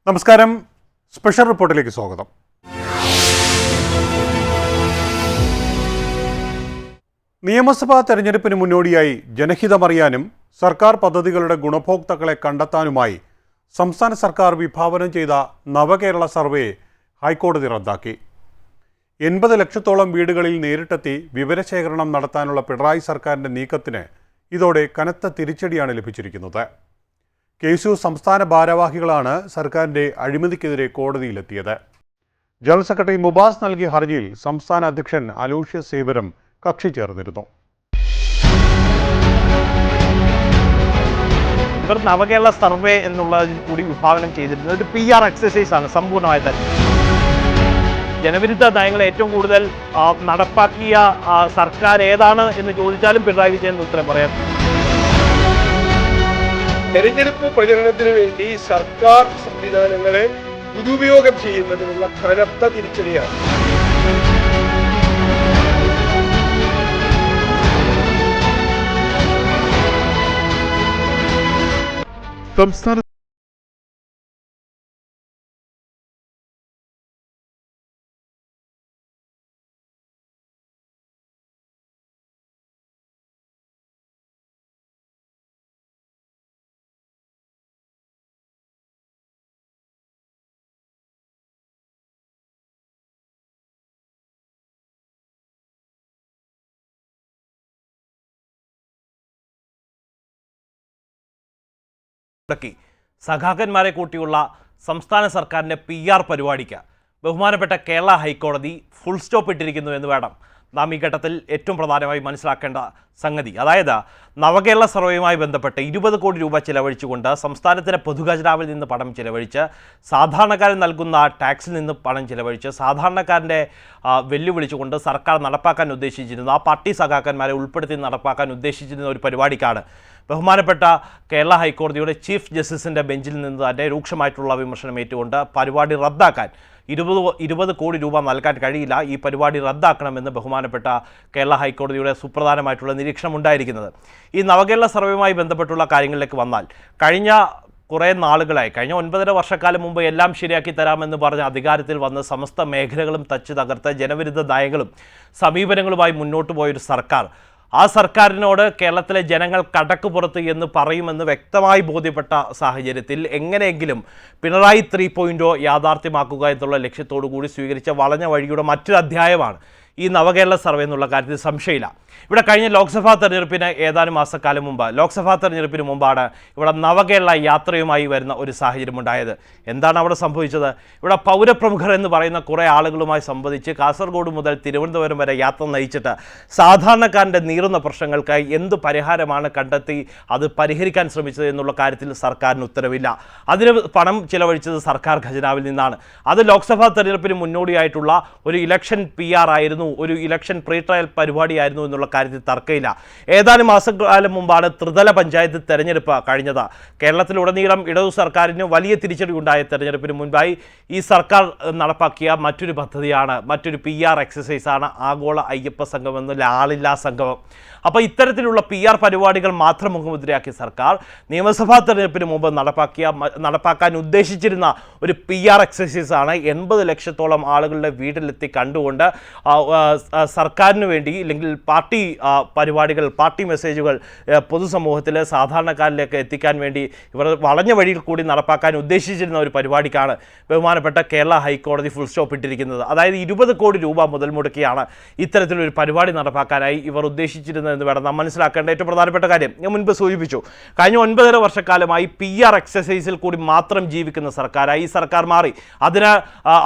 നമസ്കാരം. സ്പെഷ്യൽ റിപ്പോർട്ടിലേക്ക് സ്വാഗതം. നിയമസഭാ തെരഞ്ഞെടുപ്പിന് മുന്നോടിയായി ജനഹിതമറിയാനും സർക്കാർ പദ്ധതികളുടെ ഗുണഭോക്താക്കളെ കണ്ടെത്താനുമായി സംസ്ഥാന സർക്കാർ വിഭാവനം ചെയ്ത നവകേരള സർവേ ഹൈക്കോടതി റദ്ദാക്കി. 80 ലക്ഷത്തോളം വീടുകളിൽ നേരിട്ടെത്തി വിവരശേഖരണം നടത്താനുള്ള പിണറായി സർക്കാരിൻ്റെ നീക്കത്തിന് ഇതോടെ കനത്ത തിരിച്ചടിയാണ് ലഭിച്ചിരിക്കുന്നത്. KSU സംസ്ഥാന ഭാരവാഹികളാണ് സർക്കാരിൻ്റെ അഴിമതിക്കെതിരെ കോടതിയിലെത്തിയത്. ജനറൽ സെക്രട്ടറി മുബാസ് നൽകിയ ഹർജിയിൽ സംസ്ഥാന അധ്യക്ഷൻ അലോഷ്യസ് സേവരം കക്ഷി ചേർന്നിരുന്നു. ഇവർ നവകേരള സർവേ എന്നുള്ളതിൽ കൂടി വിഭാവനം ചെയ്തിരുന്നത് ഒരു PR എക്സസൈസ് ആണ് സമ്പൂർണ്ണമായി തന്നെ. ജനവിരുദ്ധ നയങ്ങൾ ഏറ്റവും കൂടുതൽ നടപ്പാക്കിയ സർക്കാർ ഏതാണ് എന്ന് ചോദിച്ചാലും പിണറായി വിജയൻ ഉത്തരം പറയാം. തെരഞ്ഞെടുപ്പ് പ്രചരണത്തിന് വേണ്ടി സർക്കാർ സംവിധാനങ്ങളെ ദുരുപയോഗം ചെയ്യുന്നതിനുള്ള കനത്ത തിരിച്ചടിയാണ്. സംസ്ഥാന സഖാക്കന്മാരെ കൂട്ടിയുള്ള സംസ്ഥാന സർക്കാരിൻ്റെ PR പരിപാടിക്ക് ബഹുമാനപ്പെട്ട കേരള ഹൈക്കോടതി ഫുൾ സ്റ്റോപ്പ് ഇട്ടിരിക്കുന്നു എന്ന് വേണം നാം ഈ ഘട്ടത്തിൽ ഏറ്റവും പ്രധാനമായി മനസ്സിലാക്കേണ്ട സംഗതി. അതായത് നവകേരള സർവേയുമായി ബന്ധപ്പെട്ട് 20 കോടി രൂപ ചിലവഴിച്ചുകൊണ്ട് സംസ്ഥാനത്തിൻ്റെ പൊതുഖജനാവിൽ നിന്ന് പണം ചിലവഴിച്ച് സാധാരണക്കാരൻ നൽകുന്ന ടാക്സിൽ നിന്ന് പണം ചിലവഴിച്ച് സാധാരണക്കാരൻ്റെ വെല്ലുവിളിച്ചുകൊണ്ട് സർക്കാർ നടപ്പാക്കാൻ ഉദ്ദേശിച്ചിരുന്ന പാർട്ടി സഖാക്കന്മാരെ ഉൾപ്പെടുത്തി നടപ്പാക്കാൻ ഉദ്ദേശിച്ചിരുന്ന ഒരു പരിപാടിക്കാണ് ബഹുമാനപ്പെട്ട കേരള ഹൈക്കോടതിയുടെ ചീഫ് ജസ്റ്റിസിൻ്റെ ബെഞ്ചിൽ നിന്ന് തന്നെ രൂക്ഷമായിട്ടുള്ള വിമർശനം ഏറ്റുകൊണ്ട് പരിപാടി റദ്ദാക്കാൻ 20 കോടി രൂപ നൽകാൻ കഴിയില്ല, ഈ പരിപാടി റദ്ദാക്കണമെന്ന് ബഹുമാനപ്പെട്ട കേരള ഹൈക്കോടതിയുടെ സുപ്രധാനമായിട്ടുള്ള നിരീക്ഷണം ഉണ്ടായിരിക്കുന്നത്. ഈ നവകേരള സർവേയുമായി ബന്ധപ്പെട്ടുള്ള കാര്യങ്ങളിലേക്ക് വന്നാൽ കഴിഞ്ഞ കുറേ നാളുകളായി, കഴിഞ്ഞ 9.5 വർഷക്കാലം മുമ്പ് എല്ലാം ശരിയാക്കി തരാമെന്ന് പറഞ്ഞ അധികാരത്തിൽ വന്ന് സമസ്ത മേഖലകളും തച്ച് തകർത്ത് ജനവിരുദ്ധ നയങ്ങളും സമീപനങ്ങളുമായി മുന്നോട്ട് പോയൊരു സർക്കാർ, ആ സർക്കാരിനോട് കേരളത്തിലെ ജനങ്ങൾ കടക്ക് പുറത്ത് എന്ന് പറയുമെന്ന് വ്യക്തമായി ബോധ്യപ്പെട്ട സാഹചര്യത്തിൽ എങ്ങനെയെങ്കിലും പിണറായി 3.0 യാഥാർത്ഥ്യമാക്കുക എന്നുള്ള ലക്ഷ്യത്തോടു കൂടി സ്വീകരിച്ച വളഞ്ഞ വഴിയുടെ മറ്റൊരു അധ്യായമാണ് ഈ നവകേരള സർവേ എന്നുള്ള കാര്യത്തിൽ സംശയമില്ല. ഇവിടെ കഴിഞ്ഞ ലോക്സഭാ തെരഞ്ഞെടുപ്പിന് ഏതാനും മാസക്കാലം മുമ്പ്, ലോക്സഭാ തെരഞ്ഞെടുപ്പിന് മുമ്പാണ് ഇവിടെ നവകേരള യാത്രയുമായി വരുന്ന ഒരു സാഹചര്യം ഉണ്ടായത്. എന്താണ് അവിടെ സംഭവിച്ചത്? ഇവിടെ പൗരപ്രമുഖർ എന്ന് പറയുന്ന കുറേ ആളുകളുമായി സംവദിച്ച് കാസർഗോഡ് മുതൽ തിരുവനന്തപുരം വരെ യാത്ര നയിച്ചിട്ട് സാധാരണക്കാരൻ്റെ നീറുന്ന പ്രശ്നങ്ങൾക്കായി എന്ത് പരിഹാരമാണ് കണ്ടെത്തി അത് പരിഹരിക്കാൻ ശ്രമിച്ചത് എന്നുള്ള കാര്യത്തിൽ സർക്കാരിന് ഉത്തരവില്ല. അതിന് പണം ചിലവഴിച്ചത് സർക്കാർ ഖജനാവിൽ നിന്നാണ്. അത് ലോക്സഭാ തെരഞ്ഞെടുപ്പിന് മുന്നോടിയായിട്ടുള്ള ഒരു ഇലക്ഷൻ PR ആയിരുന്നു, ഒരു ഇലക്ഷൻ പ്രീ ട്രയൽ പരിപാടിയായിരുന്നു എന്നുള്ള കാര്യത്തിൽ തർക്കമില്ല. ഏതാനും മാസക്കാലം മുമ്പാണ് ത്രിതല പഞ്ചായത്ത് തെരഞ്ഞെടുപ്പ് കഴിഞ്ഞത്. കേരളത്തിലുടനീളം ഇടതു സർക്കാരിന് വലിയ തിരിച്ചടി ഉണ്ടായ തെരഞ്ഞെടുപ്പിന് മുൻപായി ഈ സർക്കാർ നടപ്പാക്കിയ മറ്റൊരു പദ്ധതിയാണ്, മറ്റൊരു PR എക്സസൈസാണ് ആഗോള അയ്യപ്പ സംഘം എന്നുള്ള ആളില്ലാ സംഗമം. അപ്പോൾ ഇത്തരത്തിലുള്ള PR പരിപാടികൾ മാത്രം മുഖമുദ്രയാക്കിയ സർക്കാർ നിയമസഭാ തെരഞ്ഞെടുപ്പിന് മുമ്പ് നടപ്പാക്കാൻ ഉദ്ദേശിച്ചിരുന്ന ഒരു PR എക്സസൈസാണ് 80 ലക്ഷത്തോളം ആളുകളുടെ വീട്ടിലെത്തി കണ്ടുകൊണ്ട് സർക്കാരിന് വേണ്ടി അല്ലെങ്കിൽ പാർട്ടി പരിപാടികൾ, പാർട്ടി മെസ്സേജുകൾ പൊതുസമൂഹത്തിൽ സാധാരണക്കാരിലേക്ക് എത്തിക്കാൻ വേണ്ടി ഇവർ വളഞ്ഞ വഴിയിൽ കൂടി നടപ്പാക്കാൻ ഉദ്ദേശിച്ചിരുന്ന ഒരു പരിപാടിക്കാണ് ബഹുമാനപ്പെട്ട കേരള ഹൈക്കോടതി ഫുൾ സ്റ്റോപ്പ് ഇട്ടിരിക്കുന്നത്. അതായത് 20 കോടി രൂപ മുതൽ മുടക്കിയാണ് ഇത്തരത്തിലൊരു പരിപാടി നടപ്പാക്കാനായി ഇവർ ഉദ്ദേശിച്ചിരുന്നതെന്ന് വേണം നാം മനസ്സിലാക്കേണ്ട ഏറ്റവും പ്രധാനപ്പെട്ട കാര്യം. ഞാൻ മുൻപ് സൂചിപ്പിച്ചു, കഴിഞ്ഞ 9.5 വർഷക്കാലമായി PR എക്സസൈസിൽ കൂടി മാത്രം ജീവിക്കുന്ന സർക്കാരായി ഈ സർക്കാർ മാറി.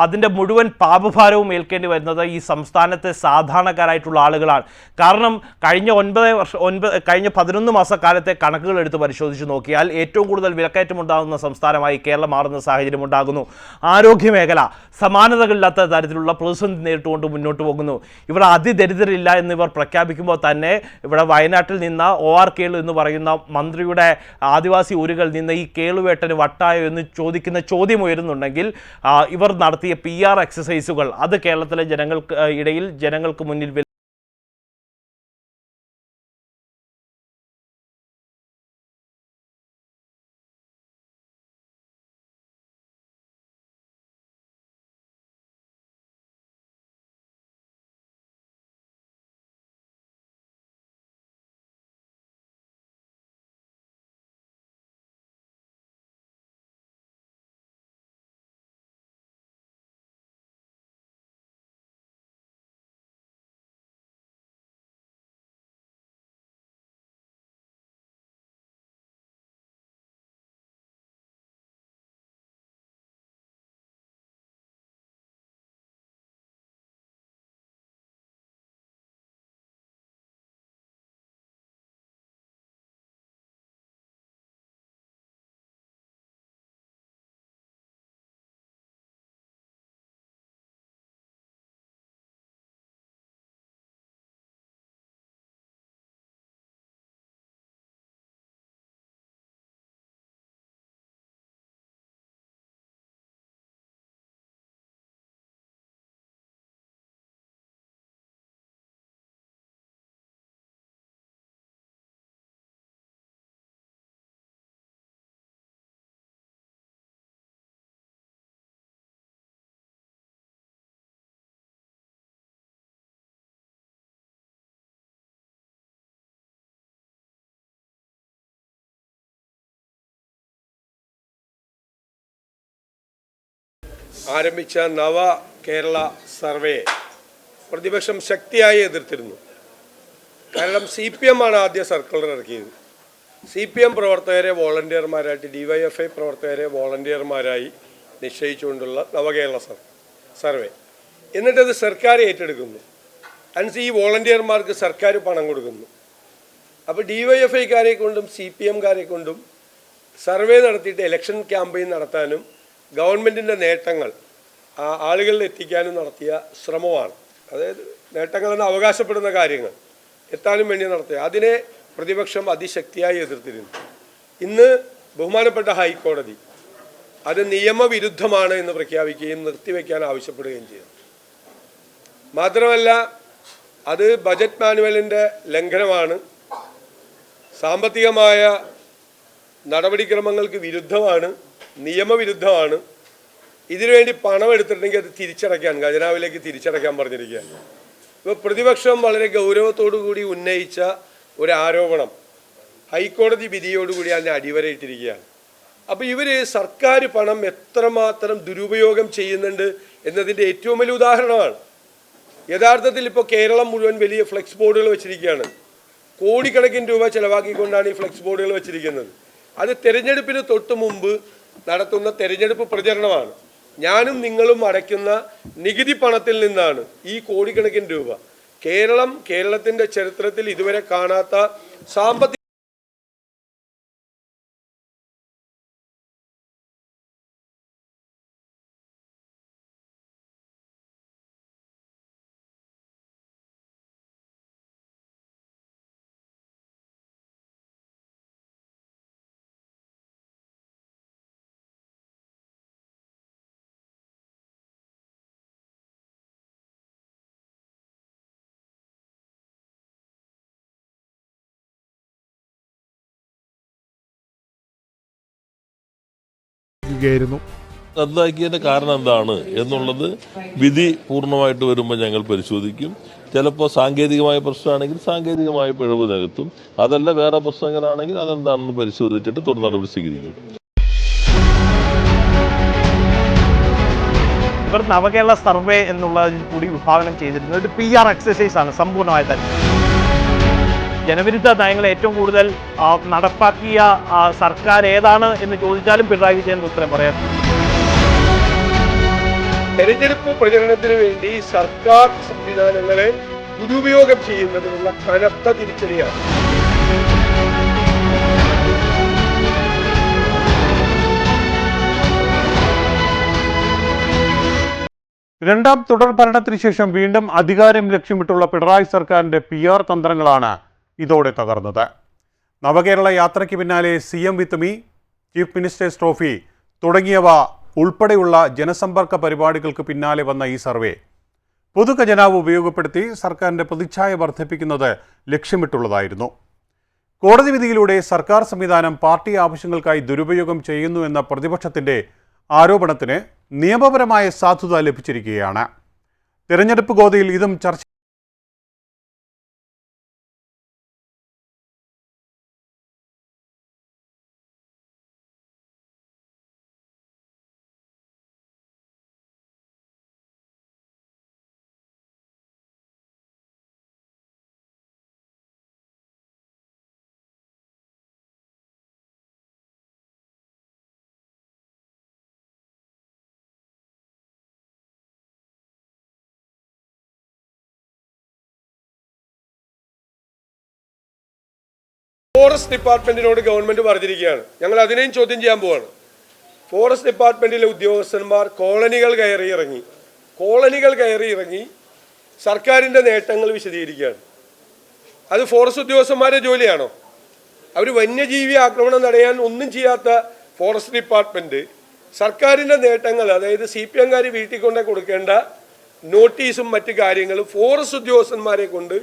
അതിൻ്റെ മുഴുവൻ പാപഭാരവും ഏൽക്കേണ്ടി വരുന്നത് ഈ സംസ്ഥാനത്തെ സാധാരണക്കാരായിട്ടുള്ള ആളുകളാണ്. കാരണം കഴിഞ്ഞ 11 മാസക്കാലത്തെ കണക്കുകൾ എടുത്ത് പരിശോധിച്ച് നോക്കിയാൽ ഏറ്റവും കൂടുതൽ വിലക്കയറ്റം ഉണ്ടാകുന്ന സംസ്ഥാനമായി കേരളം മാറുന്ന സാഹചര്യം ഉണ്ടാകുന്നു. ആരോഗ്യമേഖല സമാനതകളില്ലാത്ത തരത്തിലുള്ള പ്രതിസന്ധി നേരിട്ടുകൊണ്ട് മുന്നോട്ട് പോകുന്നു. ഇവിടെ അതിദരിദ്രരില്ല എന്നിവർ പ്രഖ്യാപിക്കുമ്പോൾ തന്നെ ഇവിടെ വയനാട്ടിൽ നിന്ന് OR കേളു എന്ന് പറയുന്ന മന്ത്രിയുടെ ആദിവാസി ഊരുകളിൽ നിന്ന് ഈ കേളുവേട്ടന് വട്ടായോ എന്ന് ചോദിക്കുന്ന ചോദ്യം ഉയരുന്നുണ്ടെങ്കിൽ ഇവർ നടത്തിയ PR എക്സസൈസുകൾ അത് കേരളത്തിലെ ജനങ്ങൾക്ക് മുന്നിൽ ആരംഭിച്ച നവ കേരള സർവേ പ്രതിപക്ഷം ശക്തിയായി എതിർത്തിരുന്നു. കാരണം CPM ആണ് ആദ്യ സർക്കുലർ ഇറക്കിയത്. CPM പ്രവർത്തകരെ വോളണ്ടിയർമാരായിട്ട് DYFI പ്രവർത്തകരെ വോളണ്ടിയർമാരായി നിശ്ചയിച്ചുകൊണ്ടുള്ള നവകേരള സർവേ. എന്നിട്ടത് സർക്കാർ ഏറ്റെടുക്കുന്നു. ഈ വോളണ്ടിയർമാർക്ക് സർക്കാർ പണം കൊടുക്കുന്നു. അപ്പോൾ DYFIക്കാരെ കൊണ്ടും CPMകാരെ കൊണ്ടും സർവേ നടത്തിയിട്ട് ഇലക്ഷൻ ക്യാമ്പയിൻ നടത്താനും ഗവൺമെൻറ്റിൻ്റെ നേട്ടങ്ങൾ ആളുകളിൽ എത്തിക്കാനും നടത്തിയ ശ്രമമാണ്. അതായത് നേട്ടങ്ങളെന്ന് അവകാശപ്പെടുന്ന കാര്യങ്ങൾ എത്താനും വേണ്ടി നടത്തിയ അതിനെ പ്രതിപക്ഷം അതിശക്തിയായി എതിർത്തിരുന്നു. ഇന്ന് ബഹുമാനപ്പെട്ട ഹൈക്കോടതി അത് നിയമവിരുദ്ധമാണ് എന്ന് പ്രഖ്യാപിക്കുകയും നിർത്തിവെക്കാൻ ആവശ്യപ്പെടുകയും ചെയ്തു. മാത്രമല്ല അത് ബജറ്റ് മാനുവലിൻ്റെ ലംഘനമാണ്, സാമ്പത്തികമായ നടപടിക്രമങ്ങൾക്ക് വിരുദ്ധമാണ്, നിയമവിരുദ്ധമാണ്. ഇതിനുവേണ്ടി പണം എടുത്തിട്ടുണ്ടെങ്കിൽ അത് തിരിച്ചടയ്ക്കാൻ, ഖജനാവിലേക്ക് തിരിച്ചടയ്ക്കാൻ പറഞ്ഞിരിക്കുകയാണ്. ഇപ്പോൾ പ്രതിപക്ഷം വളരെ ഗൗരവത്തോടു കൂടി ഉന്നയിച്ച ഒരു ആരോപണം ഹൈക്കോടതി വിധിയോടുകൂടി അതിനെ അടിവരയിട്ടിരിക്കുകയാണ്. അപ്പോൾ ഇവർ സർക്കാർ പണം എത്രമാത്രം ദുരുപയോഗം ചെയ്യുന്നുണ്ട് എന്നതിൻ്റെ ഏറ്റവും വലിയ ഉദാഹരണമാണ്. യഥാർത്ഥത്തിൽ ഇപ്പോൾ കേരളം മുഴുവൻ വലിയ ഫ്ലെക്സ് ബോർഡുകൾ വെച്ചിരിക്കുകയാണ്. കോടിക്കണക്കിന് രൂപ ചിലവാക്കിക്കൊണ്ടാണ് ഈ ഫ്ലെക്സ് ബോർഡുകൾ വെച്ചിരിക്കുന്നത്. അത് തെരഞ്ഞെടുപ്പിന് തൊട്ട് മുമ്പ് നടത്തുന്ന തെരഞ്ഞെടുപ്പ് പ്രചരണമാണ്. ഞാനും നിങ്ങളും അടയ്ക്കുന്ന നികുതി പണത്തിൽ നിന്നാണ് ഈ കോടിക്കണക്കിന് രൂപ. കേരളത്തിൻ്റെ ചരിത്രത്തിൽ ഇതുവരെ കാണാത്ത സാമ്പത്തിക റദ്ദാക്കിയതിൻ്റെ കാരണം എന്താണ് എന്നുള്ളത് വിധി പൂർണ്ണമായിട്ട് വരുമ്പോൾ ഞങ്ങൾ പരിശോധിക്കും. ചിലപ്പോൾ സാങ്കേതികമായ പ്രശ്നമാണെങ്കിൽ സാങ്കേതികമായ പിഴവ് നികത്തും. അതല്ല വേറെ പ്രശ്നങ്ങളാണെങ്കിൽ അതെന്താണെന്ന് പരിശോധിച്ചിട്ട് തുടർ നടപടി സ്വീകരിക്കും. ഇവർ നവകേരള സർവേ എന്നുള്ളതിൽ കൂടി വിഭാവനം ചെയ്തിരുന്നത് ഒരു PR എക്സസൈസ് ആണ് സമ്പൂർണ്ണമായി തന്നെ. ജനവിരുദ്ധ നയങ്ങൾ ഏറ്റവും കൂടുതൽ നടപ്പാക്കിയ സർക്കാർ ഏതാണ് എന്ന് ചോദിച്ചാലും പിണറായി വിജയൻ ഉത്തരം പറയാം. തെരഞ്ഞെടുപ്പ് പ്രചരണത്തിന് വേണ്ടി സർക്കാർ സംവിധാനങ്ങളെ ദുരുപയോഗം ചെയ്യുന്നതിനുള്ള കനത്ത തിരിച്ചടിയാണ്. രണ്ടാം തുടർ ഭരണത്തിന് ശേഷം വീണ്ടും അധികാരം ലക്ഷ്യമിട്ടുള്ള പിണറായി സർക്കാരിൻ്റെ PR തന്ത്രങ്ങളാണ് ഇതോടെ തകർന്നത്. നവകേരള യാത്രയ്ക്ക് പിന്നാലെ CM with me, chief ministers trophy തുടങ്ങിയവ ഉൾപ്പെടെയുള്ള ജനസമ്പർക്ക പരിപാടികൾക്ക് പിന്നാലെ വന്ന ഈ സർവേ പൊതുഖജനാവ് ഉപയോഗപ്പെടുത്തി സർക്കാരിൻ്റെ പ്രതിച്ഛായ വർദ്ധിപ്പിക്കുന്നത് ലക്ഷ്യമിട്ടുള്ളതായിരുന്നു. കോടതി വിധിയിലൂടെ സർക്കാർ സംവിധാനം പാർട്ടി ആവശ്യങ്ങൾക്കായി ദുരുപയോഗം ചെയ്യുന്നു എന്ന പ്രതിപക്ഷത്തിൻ്റെ ആരോപണത്തിന് നിയമപരമായ സാധുത ലഭിച്ചിരിക്കുകയാണ്. തിരഞ്ഞെടുപ്പ് ഗോതയിൽ ഇതും ചർച്ച ഫോറസ്റ്റ് ഡിപ്പാർട്ട്മെന്റിനോട് ഗവൺമെന്റ് പറഞ്ഞിരിക്കുകയാണ്, ഞങ്ങൾ അതിനെയും ചോദ്യം ചെയ്യാൻ പോവാണ്. ഫോറസ്റ്റ് ഡിപ്പാർട്ട്മെന്റിലെ ഉദ്യോഗസ്ഥന്മാർ കോളനികൾ കയറി ഇറങ്ങി സർക്കാരിൻ്റെ നേട്ടങ്ങൾ വിശദീകരിക്കുകയാണ്. അത് ഫോറസ്റ്റ് ഉദ്യോഗസ്ഥന്മാരുടെ ജോലിയാണോ? അവർ വന്യജീവി ആക്രമണം തടയാൻ ഒന്നും ചെയ്യാത്ത ഫോറസ്റ്റ് ഡിപ്പാർട്ട്മെന്റ് സർക്കാരിൻ്റെ നേട്ടങ്ങൾ, അതായത് CPMകാർ വീട്ടിൽ കൊണ്ടേ കൊടുക്കേണ്ട നോട്ടീസും മറ്റു കാര്യങ്ങളും ഫോറസ്റ്റ് ഉദ്യോഗസ്ഥന്മാരെ കൊണ്ട്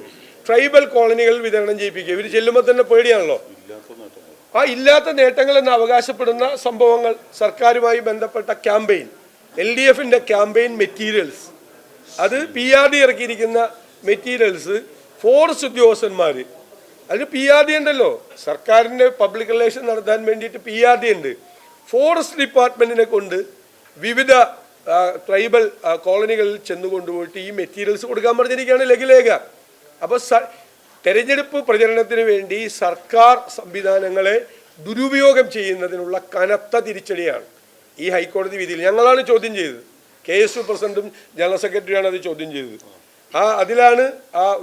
ട്രൈബൽ കോളനികളിൽ വിതരണം ചെയ്യിപ്പിക്കുക. ഇവർ ചെല്ലുമ്പോൾ തന്നെ പേടിയാണല്ലോ. ഇല്ലാത്ത നേട്ടങ്ങൾ എന്ന് അവകാശപ്പെടുന്ന സംഭവങ്ങൾ സർക്കാരുമായി ബന്ധപ്പെട്ട ക്യാമ്പയിൻ, LDFൻ്റെ ക്യാമ്പയിൻ മെറ്റീരിയൽസ്, അത് PRD ഇറക്കിയിരിക്കുന്ന മെറ്റീരിയൽസ് ഫോറസ്റ്റ് ഉദ്യോഗസ്ഥന്മാർ, അതിന് PRD ഉണ്ടല്ലോ, സർക്കാരിൻ്റെ പബ്ലിക് റിലേഷൻ നടത്താൻ വേണ്ടിയിട്ട് PRD ഉണ്ട്. ഫോറസ്റ്റ് ഡിപ്പാർട്ട്മെൻറ്റിനെ കൊണ്ട് വിവിധ ട്രൈബൽ കോളനികളിൽ ചെന്ന് കൊണ്ടുപോയിട്ട് ഈ മെറ്റീരിയൽസ് കൊടുക്കാൻ പറഞ്ഞിരിക്കുകയാണ് ലഘുലേഖ. അപ്പോൾ തെരഞ്ഞെടുപ്പ് പ്രചരണത്തിന് വേണ്ടി സർക്കാർ സംവിധാനങ്ങളെ ദുരുപയോഗം ചെയ്യുന്നതിനുള്ള കനത്ത തിരിച്ചടിയാണ് ഈ ഹൈക്കോടതി വിധിയിൽ. ഞങ്ങളാണ് ചോദ്യം ചെയ്തത്, KSU പ്രസിഡന്റും ജനറൽ സെക്രട്ടറിയാണ് അത് ചോദ്യം ചെയ്തത്. അതിലാണ്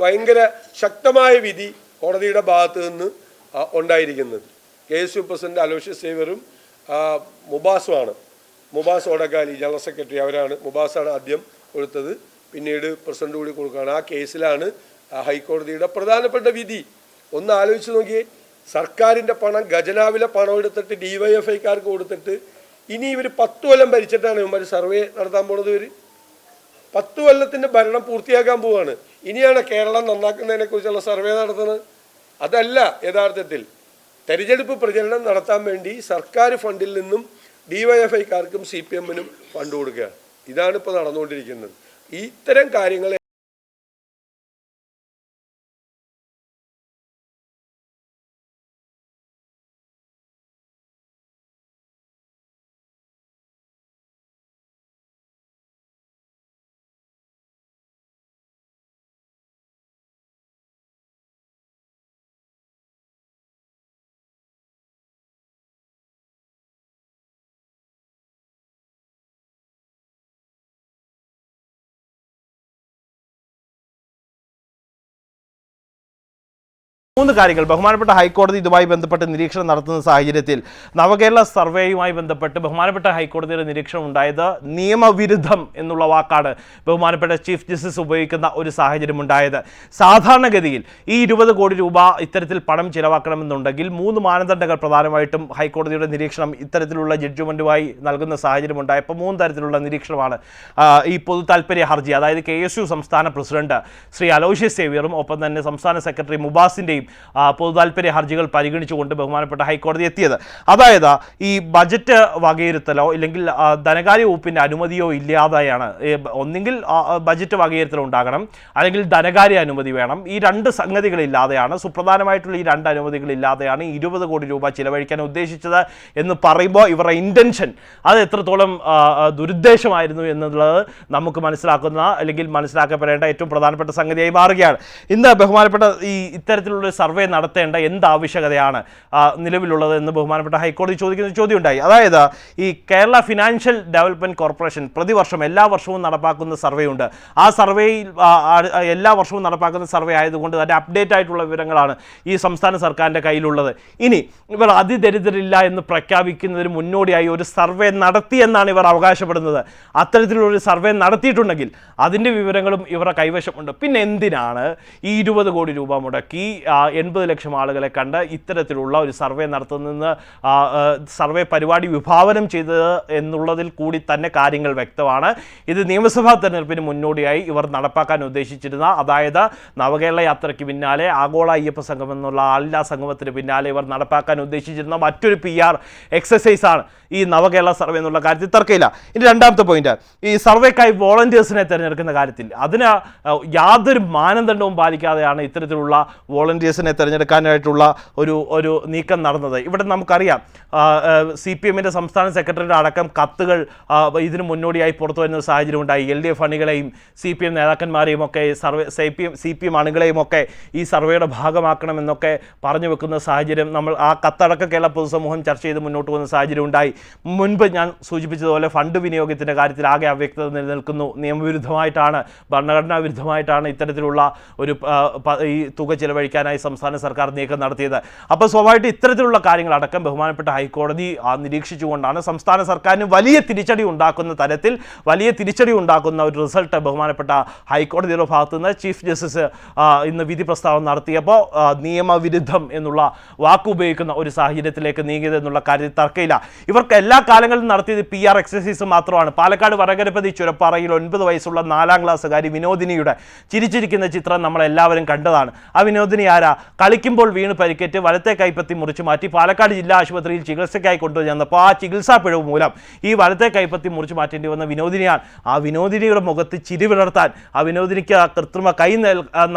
ഭയങ്കര ശക്തമായ വിധി കോടതിയുടെ ഭാഗത്ത് നിന്ന് ഉണ്ടായിരിക്കുന്നത്. KSU പ്രസിഡന്റ് അലോഷ്യസ് സേവ്യറും മുബാസുമാണ്, മുബാസ് ഓടക്കാലി ജനറൽ സെക്രട്ടറി, അവരാണ്. മുബാസാണ് ആദ്യം കൊടുത്തത്, പിന്നീട് പ്രസിഡന്റ് കൂടി കൊടുക്കുകയാണ്. ആ കേസിലാണ് ഹൈക്കോടതിയുടെ പ്രധാനപ്പെട്ട വിധി. ഒന്ന് ആലോചിച്ച് നോക്കിയേ, സർക്കാരിൻ്റെ പണം, ഖജനാവിലെ പണം എടുത്തിട്ട് DYFIക്കാർക്ക് കൊടുത്തിട്ട് ഇനി ഇവർ 10 കൊല്ലം ഭരിച്ചിട്ടാണ് ഇവന്മാർ സർവേ നടത്താൻ പോണത്. ഇവർ 10 കൊല്ലത്തിൻ്റെ ഭരണം പൂർത്തിയാക്കാൻ പോവുകയാണ്. ഇനിയാണ് കേരളം നന്നാക്കുന്നതിനെ കുറിച്ചുള്ള സർവേ നടത്തുന്നത്. അതല്ല യഥാർത്ഥത്തിൽ തെരഞ്ഞെടുപ്പ് പ്രചരണം നടത്താൻ വേണ്ടി സർക്കാർ ഫണ്ടിൽ നിന്നും DYFIക്കാർക്കും CPM-നും ഫണ്ട് കൊടുക്കുകയാണ്. ഇതാണ് ഇപ്പോൾ നടന്നുകൊണ്ടിരിക്കുന്നത്. ഇത്തരം കാര്യങ്ങൾ മൂന്ന് കാര്യങ്ങൾ ബഹുമാനപ്പെട്ട ഹൈക്കോടതി ഇതുമായി ബന്ധപ്പെട്ട് നിരീക്ഷണം നടത്തുന്ന സാഹചര്യത്തിൽ നവകേരള സർവേയുമായി ബന്ധപ്പെട്ട് ബഹുമാനപ്പെട്ട ഹൈക്കോടതിയുടെ നിരീക്ഷണം ഉണ്ടായത് നിയമവിരുദ്ധം എന്നുള്ള വാക്കാണ് ബഹുമാനപ്പെട്ട ചീഫ് ജസ്റ്റിസ് ഉപയോഗിക്കുന്ന ഒരു സാഹചര്യം ഉണ്ടായത്. സാധാരണഗതിയിൽ ഈ 20 കോടി രൂപ ഇത്തരത്തിൽ പണം ചിലവാക്കണമെന്നുണ്ടെങ്കിൽ 3 മാനദണ്ഡങ്ങൾ പ്രധാനമായിട്ടും ഹൈക്കോടതിയുടെ നിരീക്ഷണം ഇത്തരത്തിലുള്ള ജഡ്ജ്മെൻറ്റുമായി നൽകുന്ന സാഹചര്യം ഉണ്ടായപ്പോൾ 3 തരത്തിലുള്ള നിരീക്ഷണമാണ് ഈ പൊതു താൽപ്പര്യ ഹർജി, അതായത് KSU സംസ്ഥാന പ്രസിഡന്റ് ശ്രീ അലോഷ്യസ് സേവ്യറും ഒപ്പം തന്നെ സംസ്ഥാന സെക്രട്ടറി മുബാസിൻ്റെയും പൊതു താൽപ്പര്യ ഹർജികൾ പരിഗണിച്ചുകൊണ്ട് ബഹുമാനപ്പെട്ട ഹൈക്കോടതി എത്തിയത്. അതായത് ഈ ബജറ്റ് വകയിരുത്തലോ ഇല്ലെങ്കിൽ ധനകാര്യ വകുപ്പിൻ്റെ അനുമതിയോ ഇല്ലാതെയാണ്, ഒന്നെങ്കിൽ ബജറ്റ് വകയിരുത്തൽ ഉണ്ടാകണം അല്ലെങ്കിൽ ധനകാര്യ അനുമതി വേണം. ഈ 2 സംഗതികളില്ലാതെയാണ്, സുപ്രധാനമായിട്ടുള്ള ഈ 2 അനുമതികളില്ലാതെയാണ് 20 കോടി രൂപ ചിലവഴിക്കാൻ ഉദ്ദേശിച്ചത് എന്ന് പറയുമ്പോൾ ഇവരുടെ ഇൻറ്റൻഷൻ അത് എത്രത്തോളം ദുരുദ്ദേശമായിരുന്നു എന്നുള്ളത് നമുക്ക് മനസ്സിലാക്കുന്ന അല്ലെങ്കിൽ മനസ്സിലാക്കപ്പെടേണ്ട ഏറ്റവും പ്രധാനപ്പെട്ട സംഗതിയായി മാറുകയാണ്. ഇന്ന് ബഹുമാനപ്പെട്ട ഈ ഇത്തരത്തിലുള്ള സർവേ നടത്തേണ്ട എന്ത് ആവശ്യകതയാണ് നിലവിലുള്ളത് എന്ന് ബഹുമാനപ്പെട്ട ഹൈക്കോടതി ചോദിക്കുന്ന ചോദ്യമുണ്ടായി. അതായത് ഈ കേരള ഫിനാൻഷ്യൽ ഡെവലപ്മെൻറ്റ് കോർപ്പറേഷൻ പ്രതിവർഷം എല്ലാ വർഷവും നടപ്പാക്കുന്ന സർവേ ഉണ്ട്. ആ സർവേയിൽ എല്ലാ വർഷവും നടപ്പാക്കുന്ന സർവേ ആയതുകൊണ്ട് തന്നെ അപ്ഡേറ്റ് ആയിട്ടുള്ള വിവരങ്ങളാണ് ഈ സംസ്ഥാന സർക്കാരിൻ്റെ കയ്യിലുള്ളത്. ഇനി ഇവർ അതിദരിദ്രരില്ല എന്ന് പ്രഖ്യാപിക്കുന്നതിന് മുന്നോടിയായി ഒരു സർവേ നടത്തിയെന്നാണ് ഇവർ അവകാശപ്പെടുന്നത്. അത്തരത്തിലുള്ളൊരു സർവേ നടത്തിയിട്ടുണ്ടെങ്കിൽ അതിൻ്റെ വിവരങ്ങളും ഇവരുടെ കൈവശമുണ്ട്. പിന്നെ എന്തിനാണ് ഈ 20 കോടി രൂപ മുടക്കി 80 ലക്ഷം ആളുകളെ കണ്ട് ഇത്തരത്തിലുള്ള ഒരു സർവേ നടത്തുന്നതെന്ന് സർവേ പരിപാടി വിഭാവനം ചെയ്തത് എന്നുള്ളതിൽ കൂടി തന്നെ കാര്യങ്ങൾ വ്യക്തമാണ്. ഇത് നിയമസഭാ തെരഞ്ഞെടുപ്പിന് മുന്നോടിയായി ഇവർ നടപ്പാക്കാൻ ഉദ്ദേശിച്ചിരുന്ന, അതായത് നവകേരള യാത്രയ്ക്ക് പിന്നാലെ ആഗോള അയ്യപ്പ സംഘം എന്നുള്ള ആളില്ലാ സംഗമത്തിന് പിന്നാലെ ഇവർ നടപ്പാക്കാൻ ഉദ്ദേശിച്ചിരുന്ന മറ്റൊരു PR എക്സസൈസാണ് ഈ നവകേരള സർവേ എന്നുള്ള കാര്യത്തിൽ തർക്കമില്ല. ഇനി രണ്ടാമത്തെ പോയിന്റ്, ഈ സർവേക്കായി വോളണ്ടിയേഴ്സിനെ തിരഞ്ഞെടുക്കുന്ന കാര്യത്തിൽ അതിന് യാതൊരു മാനദണ്ഡവും പാലിക്കാതെയാണ് ഇത്തരത്തിലുള്ള വോളണ്ടിയേഴ്സിനെ തിരഞ്ഞെടുക്കാനായിട്ടുള്ള ഒരു നീക്കം നടന്നത്. ഇവിടെ നമുക്കറിയാം CPM-ന്റെ സംസ്ഥാന സെക്രട്ടറിയുടെ അടക്കം കത്തുകൾ ഇതിനു മുന്നോടിയായി പുറത്തു വരുന്ന സാഹചര്യം ഉണ്ടായി. LDF അണികളെയും CPM നേതാക്കന്മാരെയും ഒക്കെ CPM അണികളെയും ഒക്കെ ഈ സർവേയുടെ ഭാഗമാക്കണമെന്നൊക്കെ പറഞ്ഞു വെക്കുന്ന സാഹചര്യം നമ്മൾ ആ കത്തടക്കം കേരള പൊതുസമൂഹം ചർച്ച ചെയ്ത് മുന്നോട്ട് പോകുന്ന സാഹചര്യം ഉണ്ടായി. മുൻപ് ഞാൻ സൂചിപ്പിച്ചതുപോലെ ഫണ്ട് വിനിയോഗത്തിൻ്റെ കാര്യത്തിൽ ആകെ അവ്യക്തത നിലനിൽക്കുന്നു. നിയമവിരുദ്ധമായിട്ടാണ്, ഭരണഘടനാ വിരുദ്ധമായിട്ടാണ് ഇത്തരത്തിലുള്ള ഒരു ഈ തുക ചിലവഴിക്കാനായി സംസ്ഥാന സർക്കാർ നീക്കം നടത്തിയത്. അപ്പോൾ സ്വാഭാവികമായിട്ട് ഇത്തരത്തിലുള്ള കാര്യങ്ങളടക്കം ബഹുമാനപ്പെട്ട ഹൈക്കോടതി നിരീക്ഷിച്ചുകൊണ്ടാണ് സംസ്ഥാന സർക്കാരിന് വലിയ തിരിച്ചടി ഉണ്ടാക്കുന്ന തരത്തിൽ വലിയ തിരിച്ചടി ഉണ്ടാക്കുന്ന ഒരു റിസൾട്ട് ബഹുമാനപ്പെട്ട ഹൈക്കോടതിയുടെ ഭാഗത്തു നിന്ന് ചീഫ് ജസ്റ്റിസ് ഇന്ന് വിധി പ്രസ്താവന നടത്തിയപ്പോൾ നിയമവിരുദ്ധം എന്നുള്ള വാക്ക് ഉപയോഗിക്കുന്ന ഒരു സാഹചര്യത്തിലേക്ക് നീങ്ങിയത് എന്നുള്ള കാര്യത്തിൽ തർക്കമില്ല. ഇവർക്ക് എല്ലാ കാലങ്ങളിലും നടത്തിയത് PR എക്സസൈസ് മാത്രമാണ്. പാലക്കാട് വടകരപ്പതി ചുരപ്പാറയിൽ 9 വയസ്സുള്ള 4ാം ക്ലാസ്സുകാരി വിനോദിനിയുടെ ചിരിച്ചിരിക്കുന്ന ചിത്രം നമ്മളെല്ലാവരും കണ്ടതാണ്. ആ വിനോദിനി ആരാ? കളിക്കുമ്പോൾ വീണ് പരിക്കേറ്റ് വലത്തെ കൈപ്പത്തി മുറിച്ച് മാറ്റി പാലക്കാട് ജില്ലാ ആശുപത്രിയിൽ ചികിത്സയ്ക്കായി കൊണ്ടുവന്നപ്പോൾ ആ ചികിത്സാ പിഴവ് മൂലം ഈ വലത്തെ കൈപ്പത്തി മുറിച്ച് മാറ്റേണ്ടി വന്ന വിനോദിനിയാണ്. ആ വിനോദിനിയുടെ മുഖത്ത് ചിരി വിടർത്താൻ, ആ വിനോദിനിക്ക് ആ കൃത്രിമ കൈ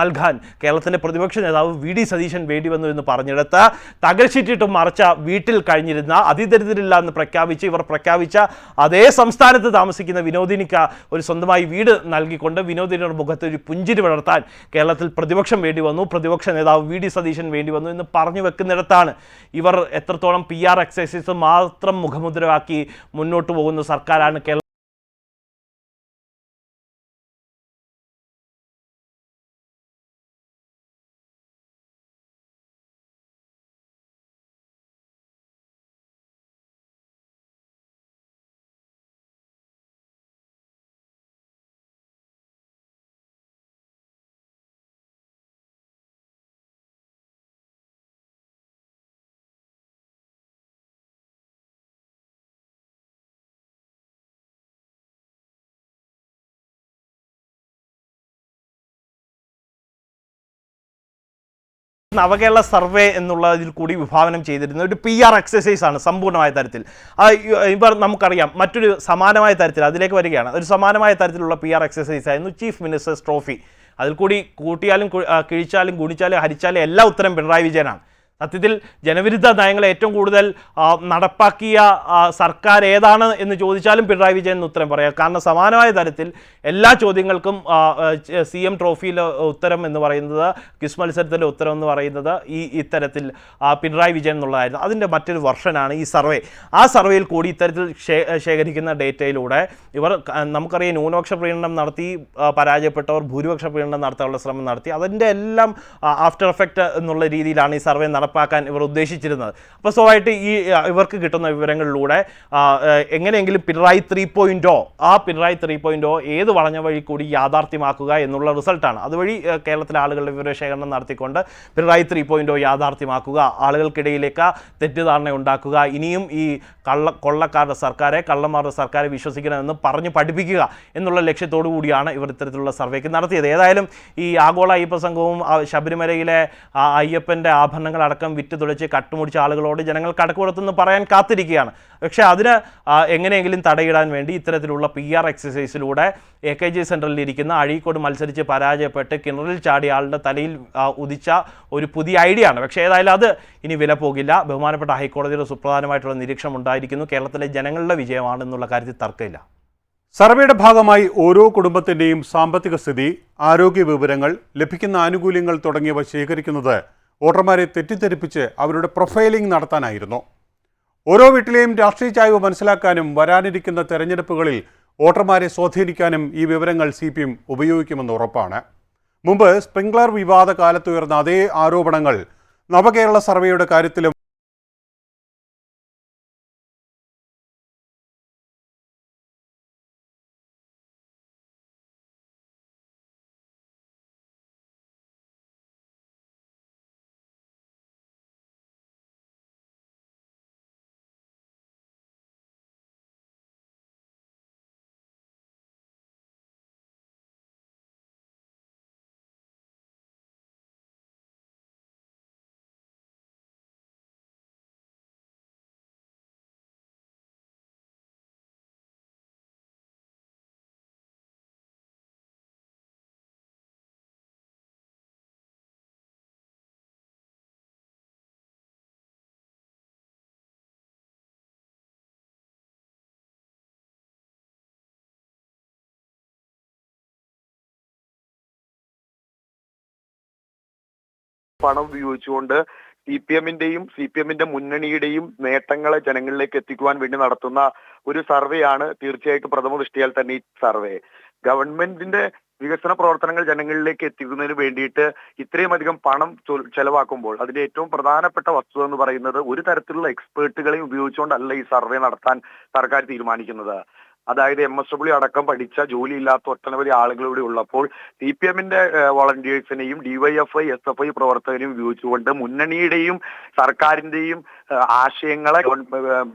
നൽകാൻ കേരളത്തിൻ്റെ പ്രതിപക്ഷ നേതാവ് വി ഡി സതീശൻ വേണ്ടി വന്നു എന്ന് പറഞ്ഞെടുത്ത് തകർച്ചിട്ടിട്ടും മറച്ച വീട്ടിൽ കഴിഞ്ഞിരുന്ന അതിദരിദ്രരില്ല എന്ന് ഇവർ പ്രഖ്യാപിച്ച അതേ സംസ്ഥാനത്ത് താമസിക്കുന്ന വിനോദിനിക്ക് ഒരു സ്വന്തമായി വീട് നൽകിക്കൊണ്ട് വിനോദിനിയുടെ മുഖത്ത് ഒരു പുഞ്ചിരി വിടർത്താൻ കേരളത്തിൽ പ്രതിപക്ഷം വേണ്ടി വന്നു, പ്രതിപക്ഷ നേതാവ് വി ഡി സതീശൻ വേണ്ടി വന്നു എന്ന് പറഞ്ഞു വെക്കുന്നിടത്താണ് ഇവർ എത്രത്തോളം PR എക്സസൈസ് മാത്രം മുഖമുദ്രയാക്കി മുന്നോട്ട് പോകുന്ന സർക്കാരാണ് കേരളം. നവകേരള സർവേ എന്നുള്ളതിൽ കൂടി വിഭാവനം ചെയ്തിരുന്ന ഒരു PR എക്സസൈസ് ആണ് സമ്പൂർണ്ണമായ തരത്തിൽ. ഇവർ നമുക്കറിയാം മറ്റൊരു സമാനമായ തരത്തിൽ അതിലേക്ക് വരികയാണ്. ഒരു സമാനമായ തരത്തിലുള്ള PR എക്സസൈസ് ആയിരുന്നു ചീഫ് മിനിസ്റ്റേഴ്സ് ട്രോഫി. അതിൽ കൂടി കൂട്ടിയാലും കിഴിച്ചാലും ഗുണിച്ചാലും ഹരിച്ചാലും എല്ലാ ഉത്തരം പിണറായി വിജയനാണ്. സത്യത്തിൽ ജനവിരുദ്ധ നയങ്ങളെ ഏറ്റവും കൂടുതൽ നടപ്പാക്കിയ സർക്കാർ ഏതാണ് എന്ന് ചോദിച്ചാലും പിണറായി വിജയൻ എന്ന് ഉത്തരം പറയാം. കാരണം സമാനമായ തരത്തിൽ എല്ലാ ചോദ്യങ്ങൾക്കും CM ട്രോഫിയിലെ ഉത്തരം എന്ന് പറയുന്നത്, ക്വിസ് മത്സരത്തിലെ ഉത്തരം എന്ന് പറയുന്നത് ഇത്തരത്തിൽ പിണറായി വിജയൻ എന്നുള്ളതായിരുന്നു. അതിൻ്റെ മറ്റൊരു വെർഷനാണ് ഈ സർവേ. ആ സർവേയിൽ കൂടി ഇത്തരത്തിൽ ശേഖരിക്കുന്ന ഡേറ്റയിലൂടെ ഇവർ നമുക്കറിയാം ന്യൂനപക്ഷ പ്രീണനം നടത്തി പരാജയപ്പെട്ടവർ ഭൂരിപക്ഷ പ്രീണനം നടത്താനുള്ള ശ്രമം നടത്തി. അതിൻ്റെ എല്ലാം ആഫ്റ്റർ എഫക്റ്റ് എന്നുള്ള രീതിയിലാണ് ഈ സർവേ നടപ്പാക്കാൻ ഇവർ ഉദ്ദേശിച്ചിരുന്നത്. അപ്പോൾ സ്വാഭാവികമായിട്ട് ഇവർക്ക് കിട്ടുന്ന വിവരങ്ങളിലൂടെ എങ്ങനെയെങ്കിലും പിണറായി 3.0 ആ പിണറായി 3.0 ഏത് വളഞ്ഞ വഴി കൂടി യാഥാർത്ഥ്യമാക്കുക എന്നുള്ള റിസൾട്ടാണ്. അതുവഴി കേരളത്തിലെ ആളുകളുടെ വിവരശേഖരണം നടത്തിക്കൊണ്ട് പിണറായി 3.0 യാഥാർത്ഥ്യമാക്കുക, ആളുകൾക്കിടയിലേക്ക് തെറ്റിദ്ധാരണ ഉണ്ടാക്കുക, ഇനിയും ഈ കൊള്ളക്കാരുടെ സർക്കാരെ കള്ളന്മാരുടെ സർക്കാരെ വിശ്വസിക്കണമെന്ന് പറഞ്ഞ് പഠിപ്പിക്കുക എന്നുള്ള ലക്ഷ്യത്തോടു കൂടിയാണ് ഇവർ ഇത്തരത്തിലുള്ള സർവേക്ക് നടത്തിയത്. ഏതായാലും ഈ ആഗോള അയ്യപ്പ സംഘവും ശബരിമലയിലെ അയ്യപ്പൻ്റെ ആഭരണങ്ങൾ അടക്കം വിറ്റ് തുളച്ച് കട്ടുമുടിച്ച ആളുകളോട് ജനങ്ങൾ കടക്ക് കൊടുത്തെന്ന് പറയാൻ കാത്തിരിക്കുകയാണ്. പക്ഷേ അതിന് എങ്ങനെയെങ്കിലും തടയിടാൻ വേണ്ടി ഇത്തരത്തിലുള്ള PR എക്സസൈസിലൂടെ AKG സെൻറ്ററിൽ ഇരിക്കുന്ന അഴീക്കോട് മത്സരിച്ച് പരാജയപ്പെട്ട് കിണറിൽ ചാടിയ ആളുടെ തലയിൽ ഉദിച്ച ഒരു പുതിയ ഐഡിയ ആണ്. പക്ഷേ ഏതായാലും അത് ഇനി വില പോകില്ല. ബഹുമാനപ്പെട്ട ഹൈക്കോടതിയുടെ സുപ്രധാനമായിട്ടുള്ള നിരീക്ഷണം ഉണ്ടായിരിക്കുന്നു. കേരളത്തിലെ ജനങ്ങളുടെ വിജയമാണെന്നുള്ള കാര്യത്തിൽ തർക്കമില്ല. സർവേയുടെ ഭാഗമായി ഓരോ കുടുംബത്തിൻ്റെയും സാമ്പത്തിക സ്ഥിതി, ആരോഗ്യ വിവരങ്ങൾ, ലഭിക്കുന്ന ആനുകൂല്യങ്ങൾ തുടങ്ങിയവ ശേഖരിക്കുന്നത് വോട്ടർമാരെ തെറ്റിദ്ധരിപ്പിച്ച് അവരുടെ പ്രൊഫൈലിംഗ് നടത്താനായിരുന്നു. ഓരോ വീട്ടിലെയും രാഷ്ട്രീയ ചായ്വ് മനസ്സിലാക്കാനും വരാനിരിക്കുന്ന തെരഞ്ഞെടുപ്പുകളിൽ വോട്ടർമാരെ സ്വാധീനിക്കാനും ഈ വിവരങ്ങൾ CPM ഉപയോഗിക്കുമെന്ന് ഉറപ്പാണ്. മുമ്പ് സ്പ്രിംഗ്ലർ വിവാദ കാലത്തുയർന്ന അതേ ആരോപണങ്ങൾ നവകേരള സർവേയുടെ കാര്യത്തിലും പണം ഉപയോഗിച്ചുകൊണ്ട് CPM-ന്റെയും CPM-ന്റെ മുന്നണിയുടെയും നേട്ടങ്ങളെ ജനങ്ങളിലേക്ക് എത്തിക്കുവാൻ വേണ്ടി നടത്തുന്ന ഒരു സർവേയാണ് തീർച്ചയായിട്ടും പ്രഥമ ദൃഷ്ടിയാൽ തന്നെ ഈ സർവേ. ഗവൺമെന്റിന്റെ വികസന പ്രവർത്തനങ്ങൾ ജനങ്ങളിലേക്ക് എത്തിക്കുന്നതിന് വേണ്ടിയിട്ട് ഇത്രയും അധികം പണം ചെലവാക്കുമ്പോൾ അതിന്റെ ഏറ്റവും പ്രധാനപ്പെട്ട വസ്തുത എന്ന് പറയുന്നത് ഒരു തരത്തിലുള്ള എക്സ്പേർട്ടുകളെയും ഉപയോഗിച്ചുകൊണ്ടല്ല ഈ സർവേ നടത്താൻ സർക്കാർ തീരുമാനിക്കുന്നത്. അതായത് MSW അടക്കം പഠിച്ച ജോലിയില്ലാത്ത ഒട്ടനവധി ആളുകൾ ഇവിടെ ഉള്ളപ്പോൾ CPM-ന്റെ വോളണ്ടിയേഴ്സിനെയും DYFI SFI പ്രവർത്തകരെയും ഉപയോഗിച്ചുകൊണ്ട് മുന്നണിയുടെയും സർക്കാരിന്റെയും ആശയങ്ങളെ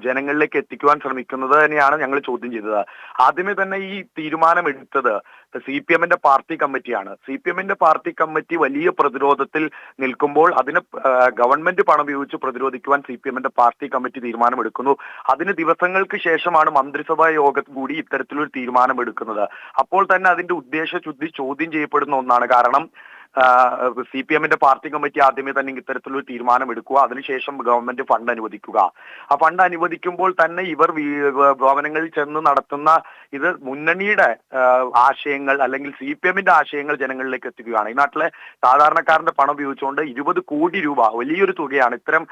ജനങ്ങളിലേക്ക് എത്തിക്കുവാൻ ശ്രമിക്കുന്നത് തന്നെയാണ് ഞങ്ങൾ ചോദ്യം ചെയ്തത്. ആദ്യമേ തന്നെ ഈ തീരുമാനമെടുത്തത് CPM-ന്റെ പാർട്ടി കമ്മിറ്റിയാണ്. CPM-ന്റെ പാർട്ടി കമ്മിറ്റി വലിയ പ്രതിരോധത്തിൽ നിൽക്കുമ്പോൾ അതിന് ഗവൺമെന്റ് പണം ഉപയോഗിച്ച് പ്രതിരോധിക്കുവാൻ CPM-ന്റെ പാർട്ടി കമ്മിറ്റി തീരുമാനമെടുക്കുന്നു. അതിന് ദിവസങ്ങൾക്ക് ശേഷമാണ് മന്ത്രിസഭാ യോഗത്തിൽ കൂടി ഇത്തരത്തിലൊരു തീരുമാനമെടുക്കുന്നത്. അപ്പോൾ തന്നെ അതിന്റെ ഉദ്ദേശശുദ്ധി ചോദ്യം ചെയ്യപ്പെടുന്ന ഒന്നാണ്. കാരണം CPM-ന്റെ പാർട്ടി കമ്മിറ്റി ആദ്യമേ തന്നെ ഇത്തരത്തിലൊരു തീരുമാനം എടുക്കുക, അതിനുശേഷം ഗവൺമെന്റ് ഫണ്ട് അനുവദിക്കുക. ആ ഫണ്ട് അനുവദിക്കുമ്പോൾ തന്നെ ഇവർ ഭവനങ്ങളിൽ ചെന്ന് നടത്തുന്ന ഇത് മുന്നണിയുടെ ആശയങ്ങൾ അല്ലെങ്കിൽ CPM-ന്റെ ആശയങ്ങൾ ജനങ്ങളിലേക്ക് എത്തിക്കുകയാണ്. ഈ നാട്ടിലെ സാധാരണക്കാരന്റെ പണം ഉപയോഗിച്ചുകൊണ്ട് 20 കോടി രൂപ വലിയൊരു തുകയാണ്. ഇത്തരം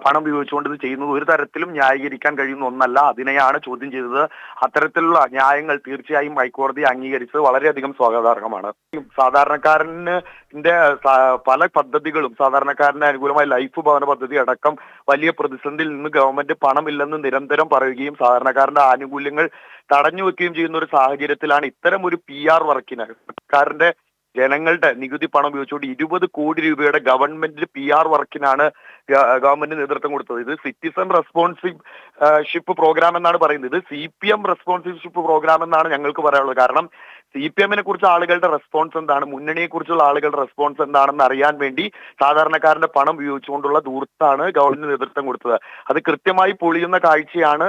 പണം ഉപയോഗിച്ചുകൊണ്ട് ഇത് ചെയ്യുന്നത് ഒരു തരത്തിലും ന്യായീകരിക്കാൻ കഴിയുന്ന ഒന്നല്ല. അതിനെയാണ് ചോദ്യം ചെയ്തത്. അത്തരത്തിലുള്ള ന്യായങ്ങൾ തീർച്ചയായും ഹൈക്കോടതി അംഗീകരിച്ചത് വളരെയധികം സ്വാഗതാർഹമാണ്. സാധാരണക്കാരന് പല പദ്ധതികളും സാധാരണക്കാരന് അനുകൂലമായ ലൈഫ് ഭവന പദ്ധതി അടക്കം വലിയ പ്രതിസന്ധിയിൽ നിന്ന് ഗവൺമെന്റ് പണമില്ലെന്ന് നിരന്തരം പറയുകയും സാധാരണക്കാരന്റെ ആനുകൂല്യങ്ങൾ തടഞ്ഞു വെക്കുകയും ചെയ്യുന്ന ഒരു സാഹചര്യത്തിലാണ് ഇത്തരം ഒരു PR വർക്കിന് സർക്കാരിന്റെ ജനങ്ങളുടെ നികുതി പണം ഉപയോഗിച്ചുകൊണ്ട് 20 കോടി രൂപയുടെ ഗവൺമെന്റ് PR വർക്കിനാണ് ഗവൺമെന്റ് നേതൃത്വം കൊടുത്തത്. ഇത് സിറ്റിസൺ റെസ്പോൺസിഷിപ്പ് പ്രോഗ്രാം എന്നാണ് പറയുന്നത്. ഇത് CPM റെസ്പോൺസിഷിപ്പ് പ്രോഗ്രാം എന്നാണ് ഞങ്ങൾക്ക് പറയാനുള്ളത്. കാരണം CPM-നെ കുറിച്ച് ആളുകളുടെ റെസ്പോൺസ് എന്താണ്, മുന്നണിയെ കുറിച്ചുള്ള ആളുകളുടെ റെസ്പോൺസ് എന്താണെന്ന് അറിയാൻ വേണ്ടി സാധാരണക്കാരന്റെ പണം ഉപയോഗിച്ചുകൊണ്ടുള്ള ദൂർത്താണ് ഗവൺമെന്റ് നേതൃത്വം കൊടുത്തത്. അത് കൃത്യമായി പൊളിയുന്ന കാഴ്ചയാണ്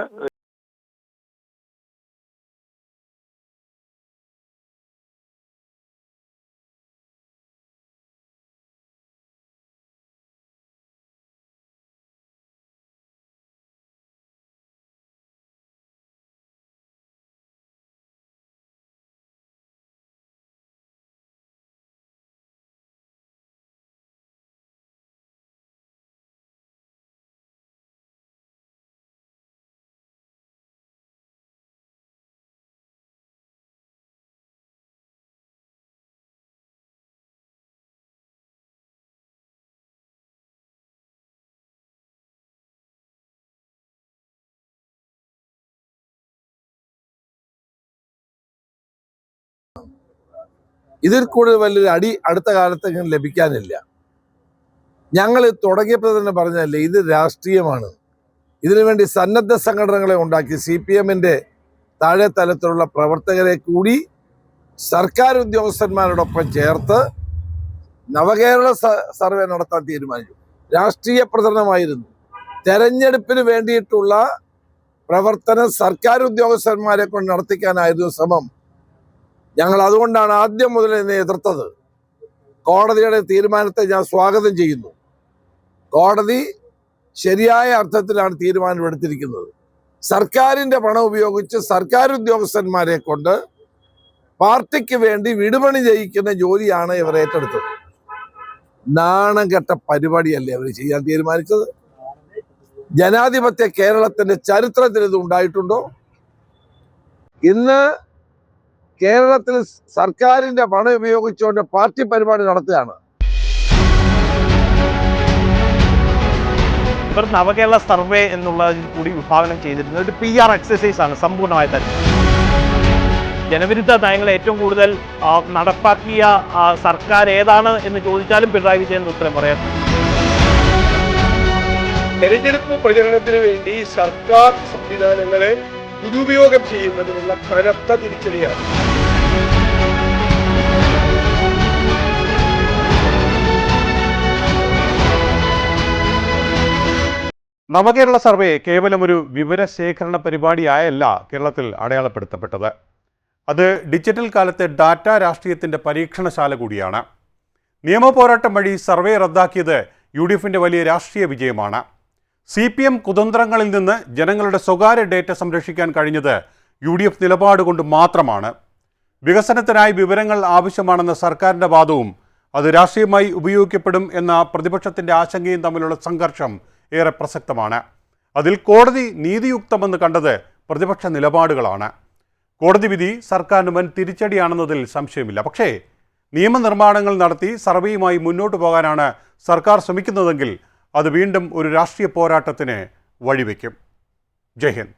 ഇതിൽ കൂടുതൽ വലിയൊരു അടി അടുത്ത കാലത്ത് ലഭിക്കാനില്ല. ഞങ്ങൾ തുടങ്ങിയപ്പോൾ തന്നെ പറഞ്ഞല്ലേ, ഇത് രാഷ്ട്രീയമാണ്. ഇതിനുവേണ്ടി സന്നദ്ധ സംഘടനകളെ ഉണ്ടാക്കി CPM-ന്റെ താഴെ തലത്തിലുള്ള പ്രവർത്തകരെ കൂടി സർക്കാർ ഉദ്യോഗസ്ഥന്മാരോടൊപ്പം ചേർത്ത് നവകേരള സർവേ നടത്താൻ തീരുമാനിച്ചു. രാഷ്ട്രീയ പ്രചരണമായിരുന്നു. തെരഞ്ഞെടുപ്പിന് വേണ്ടിയിട്ടുള്ള പ്രവർത്തനം സർക്കാർ ഉദ്യോഗസ്ഥന്മാരെ കൊണ്ട് നടത്തിക്കാനായിരുന്നു ശ്രമം. ഞങ്ങൾ അതുകൊണ്ടാണ് ആദ്യം മുതൽ എന്നെ എതിർത്തത്. കോടതിയുടെ തീരുമാനത്തെ ഞാൻ സ്വാഗതം ചെയ്യുന്നു. കോടതി ശരിയായ അർത്ഥത്തിലാണ് തീരുമാനമെടുത്തിരിക്കുന്നത്. സർക്കാരിൻ്റെ പണം ഉപയോഗിച്ച് സർക്കാർ ഉദ്യോഗസ്ഥന്മാരെ കൊണ്ട് പാർട്ടിക്ക് വേണ്ടി വിടുപണി ചെയ്യിക്കുന്ന ജോലിയാണ് ഇവർ ഏറ്റെടുത്തത്. നാണം കെട്ട പരിപാടിയല്ലേ അവർ ചെയ്യാൻ തീരുമാനിച്ചത്? ജനാധിപത്യ കേരളത്തിന്റെ ചരിത്രത്തിൽ ഇത് ഉണ്ടായിട്ടുണ്ടോ? ഇന്ന് കേരളത്തിൽ സർക്കാരിന്റെ പണം ഉപയോഗിച്ചുകൊണ്ട് പാർട്ടി പരിപാടി നടത്തുകയാണ്. ഇവർ നവകേരള സർവേ എന്നുള്ളതിൽ കൂടി വിഭാവനം ചെയ്തിരുന്നത് ഒരു PR എക്സസൈസ് ആണ് സമ്പൂർണ്ണമായി തന്നെ. ജനവിരുദ്ധ നയങ്ങൾ ഏറ്റവും കൂടുതൽ നടപ്പാക്കിയ സർക്കാർ ഏതാണ് എന്ന് ചോദിച്ചാലും പിണറായി വിജയൻ ഉത്തരം പറയാം. തെരഞ്ഞെടുപ്പ് പ്രചരണത്തിന് വേണ്ടി സർക്കാർ സംവിധാനങ്ങളെ ദുരുപയോഗം ചെയ്യുന്നതിനുള്ള കനത്ത തിരിച്ചടിയാണ്. നവകേരള സർവേ കേവലം ഒരു വിവരശേഖരണ പരിപാടിയായല്ല കേരളത്തിൽ അടയാളപ്പെടുത്തപ്പെട്ടത്. അത് ഡിജിറ്റൽ കാലത്തെ ഡാറ്റ രാഷ്ട്രീയത്തിൻ്റെ പരീക്ഷണശാല കൂടിയാണ്. നിയമപോരാട്ടം വഴി സർവേ റദ്ദാക്കിയത് UDF-ന്റെ വലിയ രാഷ്ട്രീയ വിജയമാണ്. CPM കുതന്ത്രങ്ങളിൽ നിന്ന് ജനങ്ങളുടെ സ്വകാര്യ ഡേറ്റ സംരക്ഷിക്കാൻ കഴിഞ്ഞത് UDF നിലപാട് കൊണ്ട് മാത്രമാണ്. വികസനത്തിനായി വിവരങ്ങൾ ആവശ്യമാണെന്ന സർക്കാരിൻ്റെ വാദവും അത് രാഷ്ട്രീയമായി ഉപയോഗിക്കപ്പെടും എന്ന പ്രതിപക്ഷത്തിൻ്റെ ആശങ്കയും തമ്മിലുള്ള സംഘർഷം ഏറെ പ്രസക്തമാണ്. അതിൽ കോടതി നീതിയുക്തമെന്ന് കണ്ടത് പ്രതിപക്ഷ നിലപാടുകളാണ്. കോടതി വിധി സർക്കാരിന് വൻ തിരിച്ചടിയാണെന്നതിൽ സംശയമില്ല. പക്ഷേ നിയമനിർമ്മാണങ്ങൾ നടത്തി സർവേയുമായി മുന്നോട്ട് പോകാനാണ് സർക്കാർ ശ്രമിക്കുന്നതെങ്കിൽ അത് വീണ്ടും ഒരു രാഷ്ട്രീയ പോരാട്ടത്തിന് വഴിവെക്കും. ജയ് ഹിന്ദ്.